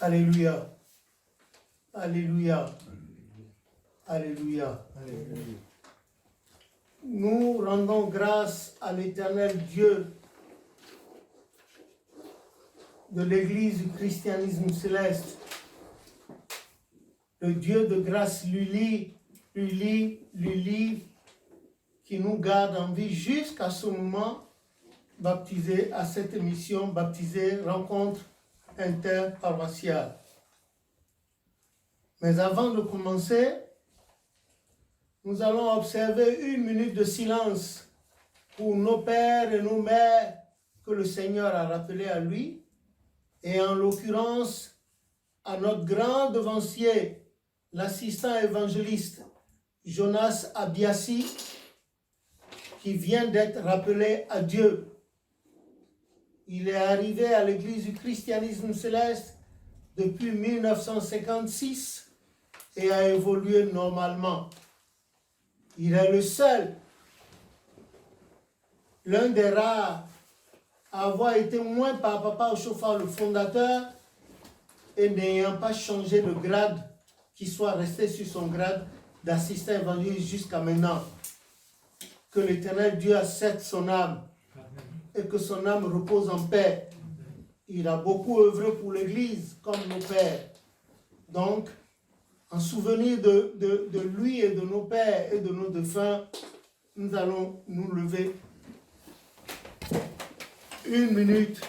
Alléluia. Alléluia. Alléluia. Nous rendons grâce à l'Éternel Dieu de l'Église du christianisme céleste. Le Dieu de grâce Luli, qui nous garde en vie jusqu'à ce moment, baptisé à cette émission, baptisé rencontre interparoissiale. Mais avant de commencer, nous allons observer 1 minute de silence pour nos pères et nos mères que le Seigneur a rappelés à lui, et en l'occurrence à notre grand devancier, l'assistant évangéliste Jonas Abiassi, qui vient d'être rappelé à Dieu. Il est arrivé à l'Église du christianisme céleste depuis 1956 et a évolué normalement. Il est le seul, l'un des rares, à avoir été moins par Papa Ochofa, le fondateur, et n'ayant pas changé de grade, qui soit resté sur son grade d'assistant évangéliste jusqu'à maintenant. Que l'Éternel Dieu accepte son âme et que son âme repose en paix. Il a beaucoup œuvré pour l'Église comme nos pères. Donc, en souvenir de lui et de nos pères et de nos défunts, nous allons nous lever 1 minute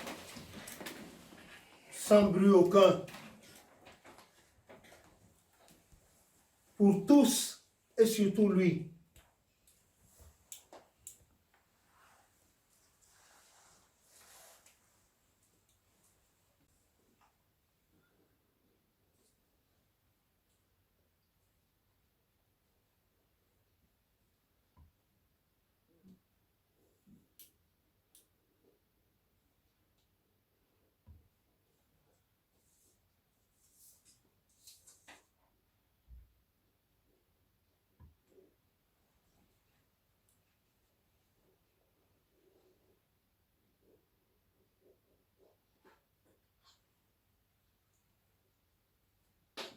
sans bruit aucun. Pour tous et surtout lui.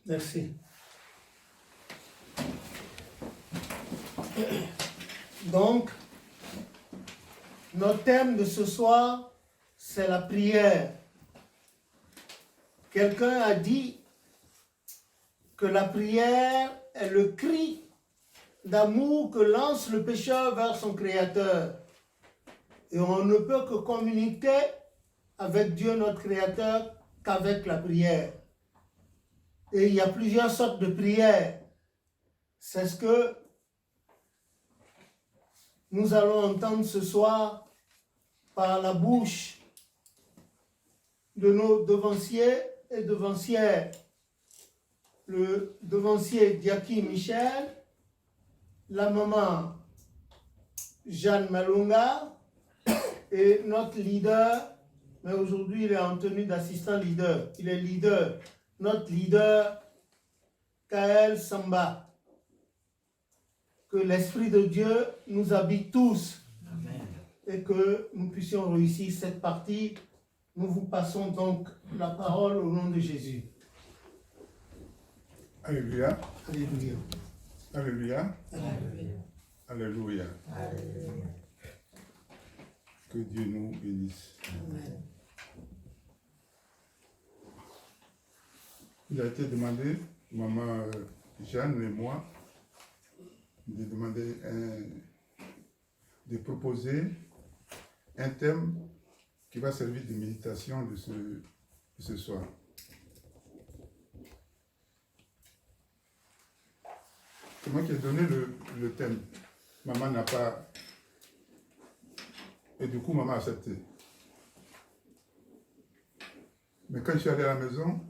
Merci. Donc, notre thème de ce soir, c'est la prière. Quelqu'un a dit que la prière est le cri d'amour que lance le pécheur vers son Créateur. Et on ne peut que communiquer avec Dieu, notre Créateur, qu'avec la prière. Et il y a plusieurs sortes de prières. C'est ce que nous allons entendre ce soir par la bouche de nos devanciers et devancières. Le devancier Diaki Michel, la maman Jeanne Malunga et notre leader, mais aujourd'hui il est en tenue d'assistant leader. Il est leader. Notre leader, Kael Samba. Que l'Esprit de Dieu nous habite tous. Amen. Et que nous puissions réussir cette partie. Nous vous passons donc la parole au nom de Jésus. Alléluia. Alléluia. Alléluia. Alléluia. Alléluia. Alléluia. Que Dieu nous bénisse. Amen. Il a été demandé, maman Jeanne et moi, de demander de proposer un thème qui va servir de méditation de ce soir. C'est moi qui ai donné le thème. Maman n'a pas... Et du coup, maman a accepté. Mais quand je suis allé à la maison,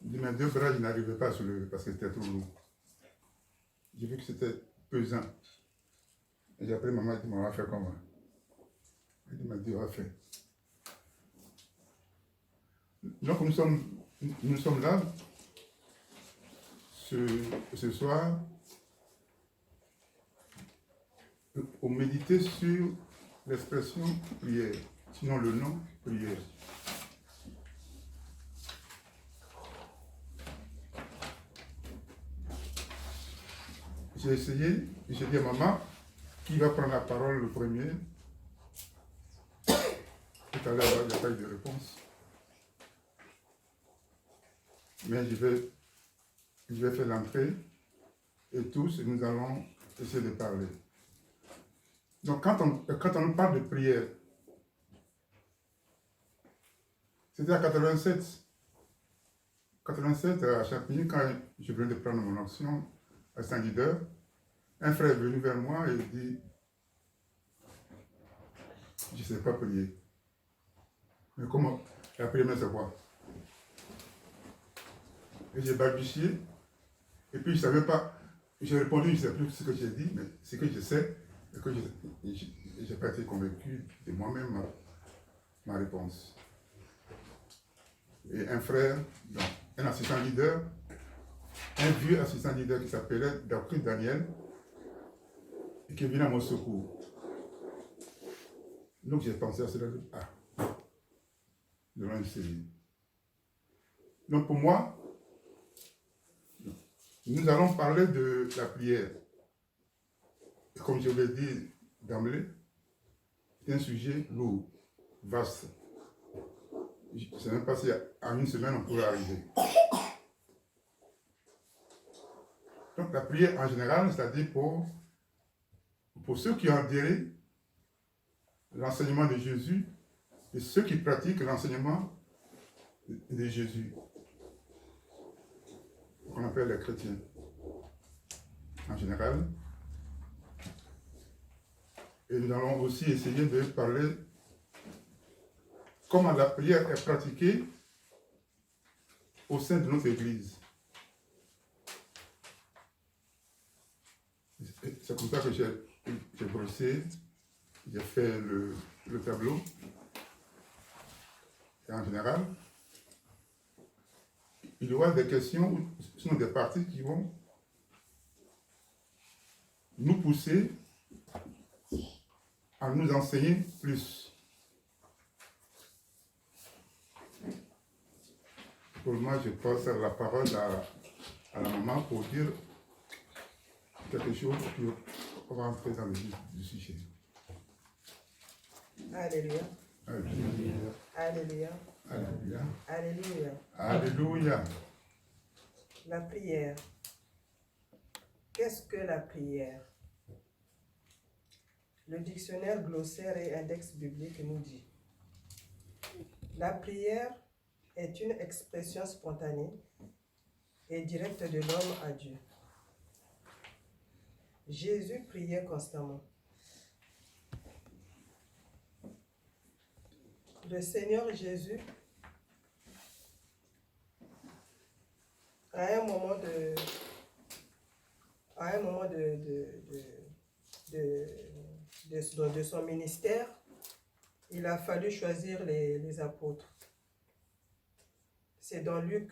mes 2 bras, je n'arrivais pas à soulever parce que c'était trop lourd. J'ai vu que c'était pesant. Et j'ai appelé maman, elle dit, on va faire comment? Elle m'a dit, on va faire. Donc nous sommes là, ce soir, pour méditer sur l'expression prière, sinon le nom prière. j'ai essayé, j'ai dit à maman, qui va prendre la parole le premier? Tout à l'heure, il n'y a pas eu de réponse. Mais je vais faire l'entrée et tous, nous allons essayer de parler. Donc, quand on parle de prière, c'était à 87 à Champigny, quand je venais de prendre mon action à Saint-Leader, un frère est venu vers moi et dit, je ne sais pas prier. Mais comment? La prière, c'est quoi? Et j'ai balbutié, et puis je ne savais pas, j'ai répondu, je ne sais plus ce que j'ai dit, mais ce que je sais, et que je n'ai pas été convaincu de moi-même ma réponse. Et un frère, donc, un assistant leader, un vieux assistant leader qui s'appelait Dr. Daniel, et qui est venu à mon secours. Donc j'ai pensé à cela, nous allons essayer. Donc pour moi, nous allons parler de la prière. Et comme je l'ai dit d'emblée, c'est un sujet lourd, vaste. Je ne sais même pas si en une semaine on pourrait arriver. Donc la prière en général, c'est-à-dire pour ceux qui ont adhéré l'enseignement de Jésus et ceux qui pratiquent l'enseignement de Jésus, qu'on appelle les chrétiens en général. Et nous allons aussi essayer de parler comment la prière est pratiquée au sein de notre Église. C'est comme ça que j'ai brossé, j'ai fait le tableau. Et en général, il y aura des questions, sinon des parties qui vont nous pousser à nous enseigner plus. Pour moi, je passe la parole à la maman pour dire quelque chose, puis on va entrer dans le vif du sujet. Alléluia. Alléluia. Alléluia. Alléluia. Alléluia. Alléluia. La prière. Qu'est-ce que la prière? Le dictionnaire glossaire et index biblique nous dit: la prière est une expression spontanée et directe de l'homme à Dieu. Jésus priait constamment. Le Seigneur Jésus, à un moment de son ministère, il a fallu choisir les apôtres. C'est dans Luc,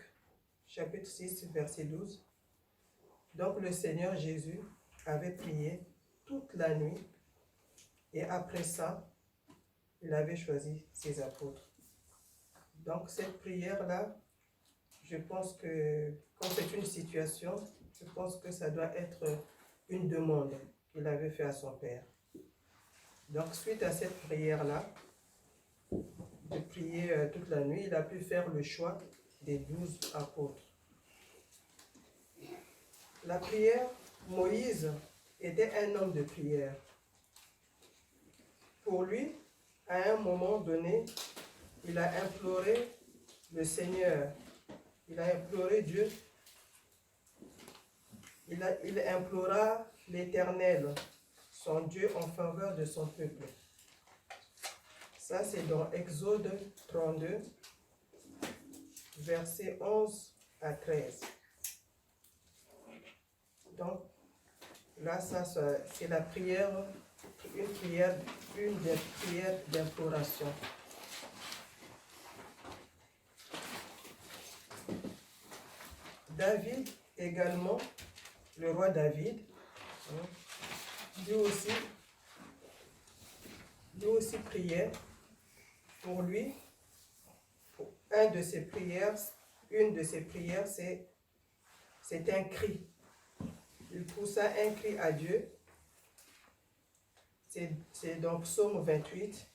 chapitre 6, verset 12. Donc le Seigneur Jésus avait prié toute la nuit et après ça, il avait choisi ses apôtres. Donc cette prière-là, je pense que, quand c'est une situation, je pense que ça doit être une demande qu'il avait fait à son Père. Donc suite à cette prière-là, de prier toute la nuit, il a pu faire le choix des 12 apôtres. La prière, Moïse était un homme de prière. Pour lui, à un moment donné, il a imploré le Seigneur, il a imploré Dieu, il implora l'Éternel, son Dieu, en faveur de son peuple. Ça, c'est dans Exode 32, versets 11 à 13. Donc, là, ça c'est la prière, une des prières d'imploration. David également, le roi David, lui aussi priait. Pour lui, une de ses prières, c'est un cri. il poussa un cri à Dieu. C'est dans Psaume 28.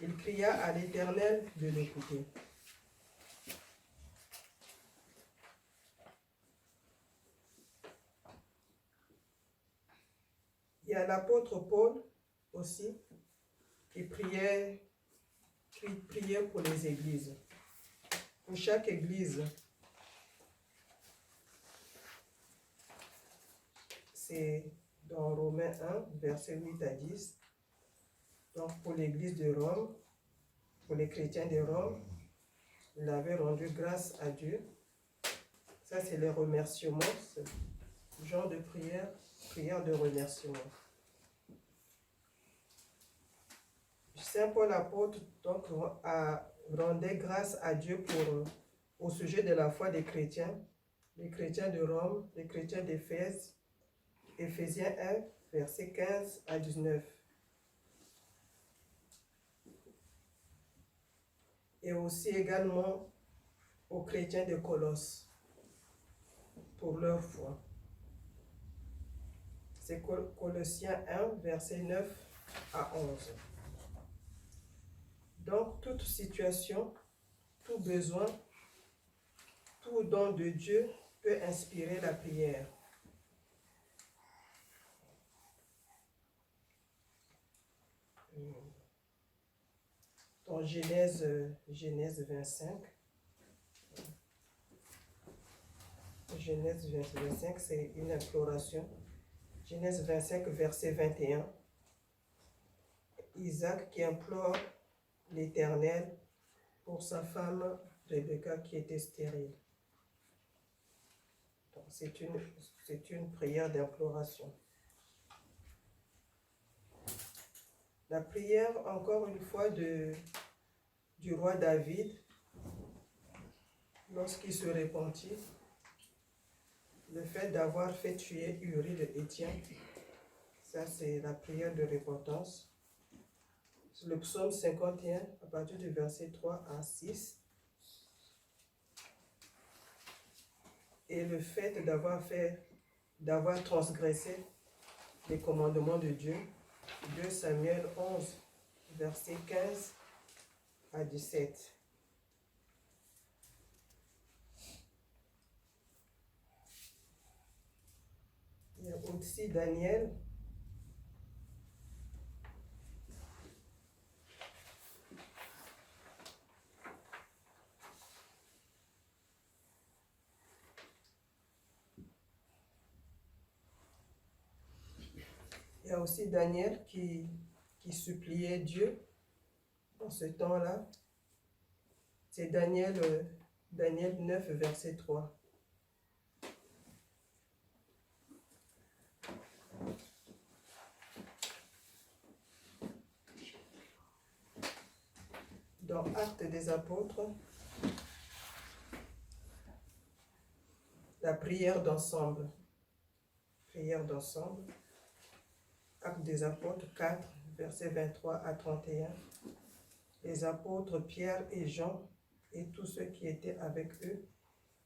Il cria à l'Éternel de l'écouter. Il y a l'apôtre Paul aussi qui priait pour les églises. Pour chaque église, c'est dans Romains 1, versets 8 à 10. Donc pour l'église de Rome, pour les chrétiens de Rome, il avait rendu grâce à Dieu. Ça, c'est le remerciement, ce genre de prière de remerciement. Saint Paul apôtre donc rendait grâce à Dieu au sujet de la foi des chrétiens, les chrétiens de Rome, les chrétiens d'Éphèse, Éphésiens 1, versets 15 à 19. Et aussi également aux chrétiens de Colosse pour leur foi. C'est Colossiens 1, versets 9 à 11. Donc, toute situation, tout besoin, tout don de Dieu peut inspirer la prière. Dans Genèse 25, Genèse 25, c'est une imploration. Genèse 25, verset 21. Isaac qui implore l'Éternel pour sa femme Rebecca qui était stérile. Donc, c'est une prière d'imploration. La prière, encore une fois, du roi David, lorsqu'il se repentit, le fait d'avoir fait tuer Uri le Héthien, ça c'est la prière de repentance. C'est le psaume 51, à partir du verset 3 à 6. Et le fait d'avoir transgressé les commandements de Dieu, 2 Samuel 11, verset 15 à 17. Il y a aussi Daniel. Il y a aussi Daniel qui suppliait Dieu en ce temps-là. C'est Daniel 9, verset 3. Dans Actes des Apôtres, la prière d'ensemble. Prière d'ensemble. Actes des Apôtres 4, versets 23 à 31. Les apôtres Pierre et Jean et tous ceux qui étaient avec eux,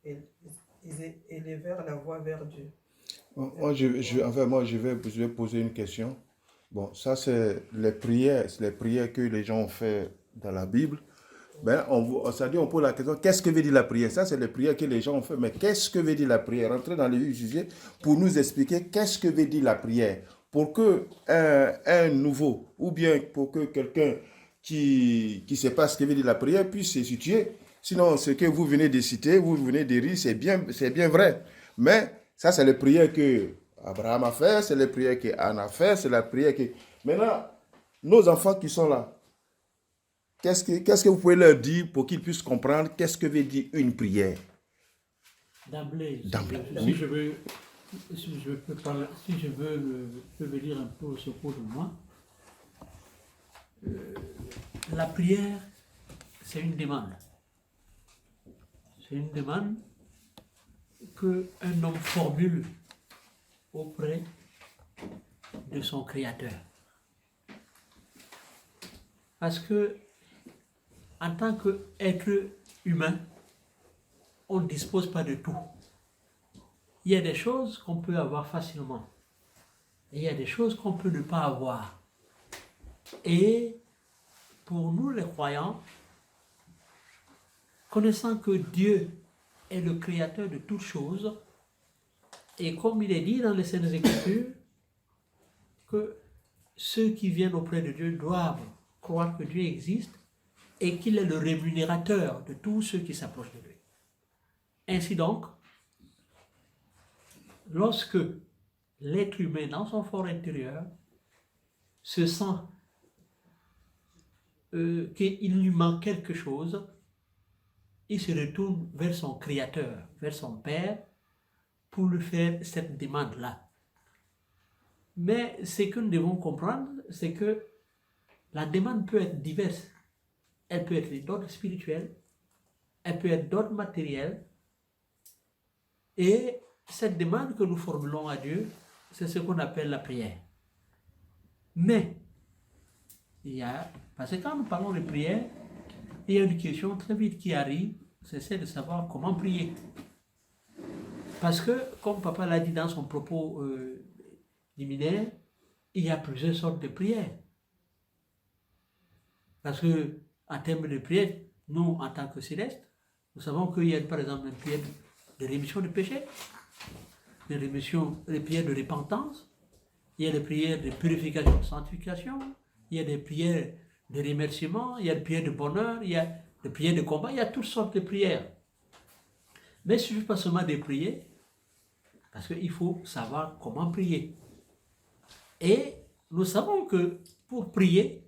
ils élevèrent la voix vers Dieu. Moi, je vais poser une question. Bon, ça, c'est les prières que les gens ont fait dans la Bible. Ben, on pose la question, qu'est-ce que veut dire la prière? Ça, c'est les prières que les gens ont fait. Mais qu'est-ce que veut dire la prière? Rentrez dans le vif du sujet pour nous expliquer qu'est-ce que veut dire la prière. Pour que un nouveau, ou bien pour que quelqu'un qui ne sait pas ce que veut dire la prière puisse se situer. Sinon, ce que vous venez de citer, vous venez de rire, c'est bien vrai. Mais ça, c'est les prières que Abraham a fait, c'est les prières que Anne a fait, c'est la prière que... Maintenant, nos enfants qui sont là, qu'est-ce que vous pouvez leur dire pour qu'ils puissent comprendre qu'est-ce que veut dire une prière? D'emblée, Oui. si je peux venir un peu au secours de moi, la prière, c'est une demande. C'est une demande qu'un homme formule auprès de son Créateur. Parce que, en tant qu'être humain, on ne dispose pas de tout. il y a des choses qu'on peut avoir facilement. Et il y a des choses qu'on peut ne pas avoir. Et pour nous les croyants, connaissant que Dieu est le créateur de toutes choses, et comme il est dit dans les Saintes Écritures, que ceux qui viennent auprès de Dieu doivent croire que Dieu existe et qu'il est le rémunérateur de tous ceux qui s'approchent de lui. Ainsi donc, lorsque l'être humain dans son fort intérieur se sent qu'il lui manque quelque chose, il se retourne vers son Créateur, vers son Père, pour lui faire cette demande-là. Mais ce que nous devons comprendre, c'est que la demande peut être diverse. Elle peut être d'ordre spirituel, elle peut être d'ordre matériel, et cette demande que nous formulons à Dieu, c'est ce qu'on appelle la prière. Mais, parce que quand nous parlons de prière, il y a une question très vite qui arrive, c'est celle de savoir comment prier. Parce que, comme Papa l'a dit dans son propos liminaire, il y a plusieurs sortes de prières. Parce que, en termes de prière, nous, en tant que célestes, nous savons qu'il y a par exemple une prière de rémission de péché, des prières de repentance, il y a des prières de purification, de sanctification, il y a des prières de remerciement, il y a des prières de bonheur, il y a des prières de combat, il y a toutes sortes de prières. Mais il ne suffit pas seulement de prier, parce qu'il faut savoir comment prier. Et nous savons que pour prier,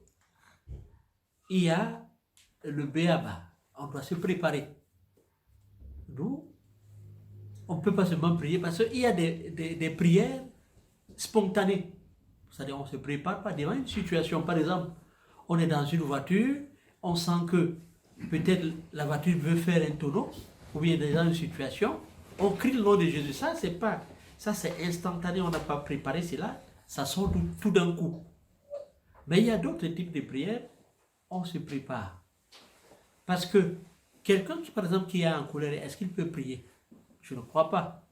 il y a le béaba. On doit se préparer. Nous, on ne peut pas seulement prier parce qu'il y a des prières spontanées. C'est-à-dire on ne se prépare pas devant une situation. Par exemple, on est dans une voiture, on sent que peut-être la voiture veut faire un tonneau, ou bien dans une situation, on crie le nom de Jésus. Ça, c'est instantané, on n'a pas préparé cela, ça sort tout d'un coup. Mais il y a d'autres types de prières, on se prépare. Parce que quelqu'un qui, par exemple, qui est en colère, est-ce qu'il peut prier? Je ne crois pas.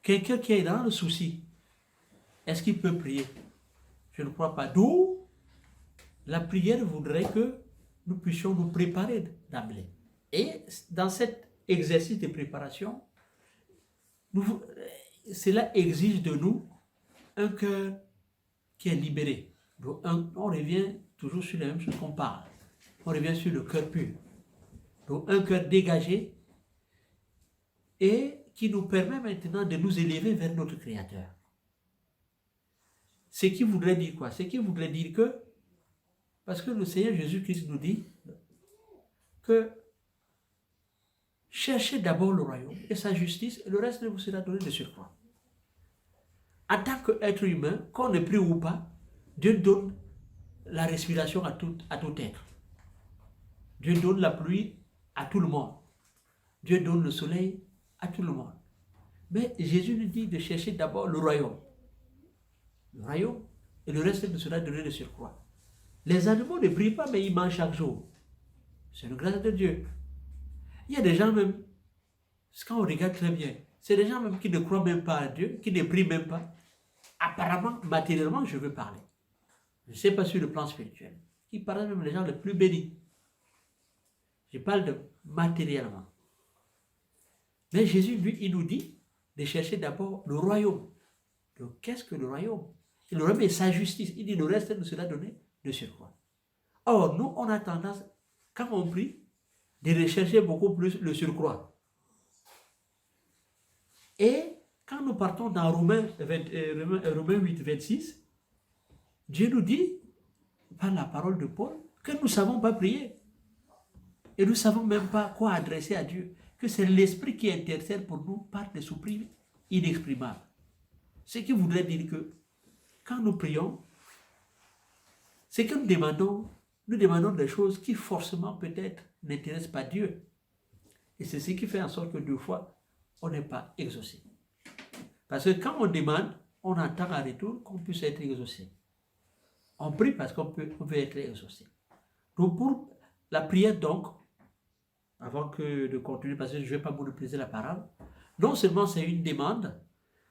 Quelqu'un qui est dans le souci, est-ce qu'il peut prier? Je ne crois pas. D'où la prière voudrait que nous puissions nous préparer d'emblée. Et dans cet exercice de préparation, cela exige de nous un cœur qui est libéré. Donc, on revient toujours sur la même chose qu'on parle. On revient sur le cœur pur. Donc un cœur dégagé et qui nous permet maintenant de nous élever vers notre Créateur. Ce qui voudrait dire quoi? Ce qui voudrait dire que, parce que le Seigneur Jésus-Christ nous dit que cherchez d'abord le royaume et sa justice, et le reste vous sera donné de surcroît. En tant qu'être humain, qu'on ne prie ou pas, Dieu donne la respiration à tout être. Dieu donne la pluie à tout le monde. Dieu donne le soleil à tout le monde. Mais Jésus nous dit de chercher d'abord le royaume. Le royaume, et le reste nous sera donné de surcroît. Les animaux ne prient pas, mais ils mangent chaque jour. C'est une grâce de Dieu. Il y a des gens même, quand on regarde très bien, c'est des gens même qui ne croient même pas à Dieu, qui ne prient même pas. Apparemment, matériellement, je veux parler. Je ne sais pas sur le plan spirituel. Qui paraissent même les gens les plus bénis. Je parle de matériellement. Mais Jésus, lui, il nous dit de chercher d'abord le royaume. Donc, qu'est-ce que le royaume? Et le royaume est sa justice. Il dit le reste nous sera donné de surcroît. Or, nous, on a tendance, quand on prie, de rechercher beaucoup plus le surcroît. Et quand nous partons dans Romains 8, 26, Dieu nous dit, par la parole de Paul, que nous ne savons pas prier. Et nous ne savons même pas quoi adresser à Dieu. Que c'est l'Esprit qui intercède pour nous par des soupirs inexprimables. Ce qui voudrait dire que quand nous prions, c'est que nous demandons des choses qui forcément peut-être n'intéressent pas Dieu. Et c'est ce qui fait en sorte que deux fois, on n'est pas exaucé. Parce que quand on demande, on attend en retour qu'on puisse être exaucé. On prie parce qu'on peut être exaucé. Donc pour la prière donc, avant de continuer, parce que je ne vais pas monopoliser la parole, non seulement c'est une demande,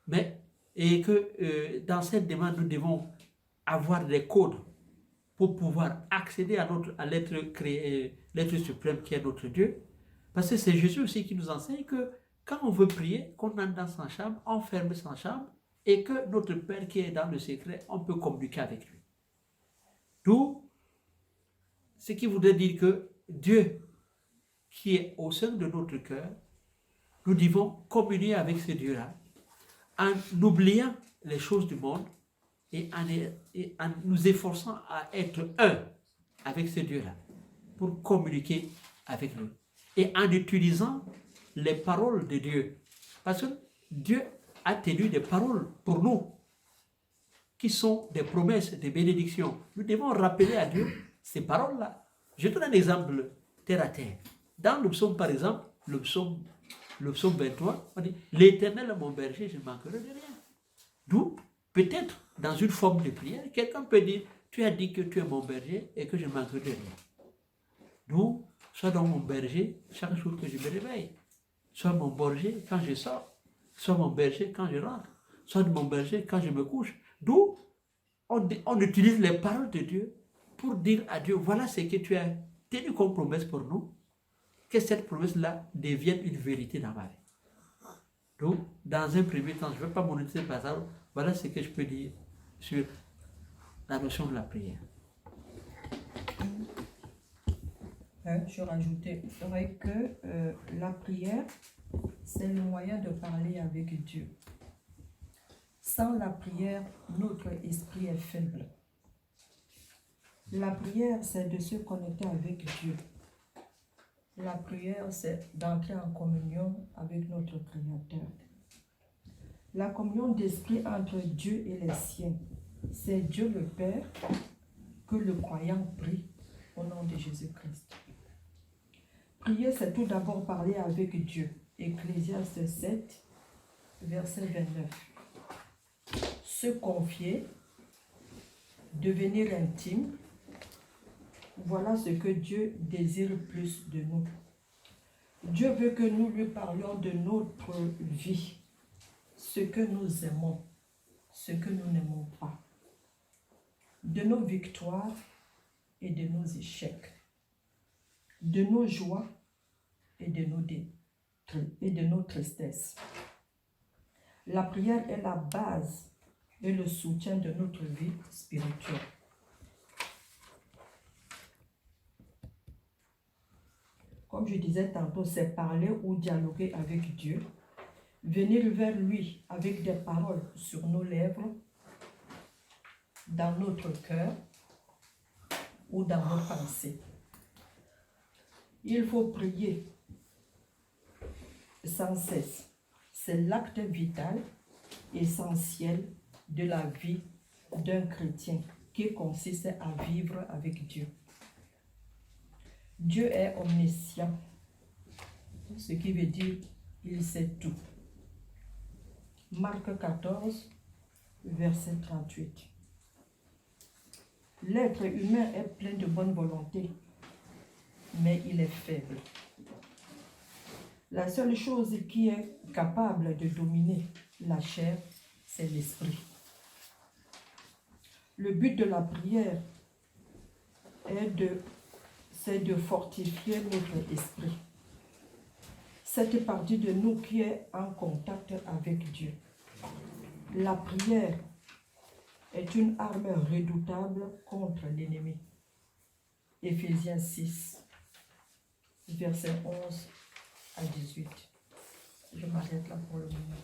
Mais, et que dans cette demande, nous devons avoir des codes pour pouvoir accéder à l'être créé, l'être suprême qui est notre Dieu. Parce que c'est Jésus aussi qui nous enseigne que quand on veut prier, qu'on entre dans sa chambre, on ferme sa chambre, et que notre Père qui est dans le secret, on peut communiquer avec lui. D'où ce qui voudrait dire que Dieu qui est au sein de notre cœur, nous devons communier avec ce Dieu-là en oubliant les choses du monde et en nous efforçant à être un avec ce Dieu-là pour communiquer avec lui. Et en utilisant les paroles de Dieu. Parce que Dieu a tenu des paroles pour nous qui sont des promesses, des bénédictions. Nous devons rappeler à Dieu ces paroles-là. Je donne un exemple terre à terre. Dans le psaume, par exemple, le psaume 23, on dit « L'Éternel est mon berger, je ne manquerai de rien ». D'où, peut-être, dans une forme de prière, quelqu'un peut dire « Tu as dit que tu es mon berger et que je ne manquerai de rien ». D'où, sois donc mon berger chaque jour que je me réveille. Sois mon berger quand je sors. Sois mon berger quand je rentre. Sois mon berger quand je me couche. D'où, on utilise les paroles de Dieu pour dire à Dieu, voilà ce que tu as tenu comme promesse pour nous, que cette promesse-là devienne une vérité dans ma vie. Donc, dans un premier temps, je ne vais pas monétiser par ça, voilà ce que je peux dire sur la notion de la prière. Je rajouterais que la prière, c'est le moyen de parler avec Dieu. Sans la prière, notre esprit est faible. La prière, c'est de se connecter avec Dieu. La prière, c'est d'entrer en communion avec notre Créateur. La communion d'esprit entre Dieu et les siens, c'est Dieu le Père que le croyant prie au nom de Jésus-Christ. Prier, c'est tout d'abord parler avec Dieu. Ecclésiaste 7, verset 29. Se confier, devenir intime, voilà ce que Dieu désire plus de nous. Dieu veut que nous lui parlions de notre vie, ce que nous aimons, ce que nous n'aimons pas, de nos victoires et de nos échecs, de nos joies et de nos tristesses. La prière est la base et le soutien de notre vie spirituelle. Comme je disais tantôt, c'est parler ou dialoguer avec Dieu, venir vers lui avec des paroles sur nos lèvres, dans notre cœur ou dans nos pensées. Il faut prier sans cesse. C'est l'acte vital, essentiel de la vie d'un chrétien qui consiste à vivre avec Dieu. Dieu est omniscient, ce qui veut dire qu'il sait tout. Marc 14, verset 38. L'être humain est plein de bonne volonté, mais il est faible. La seule chose qui est capable de dominer la chair, c'est l'esprit. Le but de la prière c'est de fortifier notre esprit. Cette partie de nous qui est en contact avec Dieu. La prière est une arme redoutable contre l'ennemi. Éphésiens 6, versets 11 à 18. Je m'arrête là pour le moment.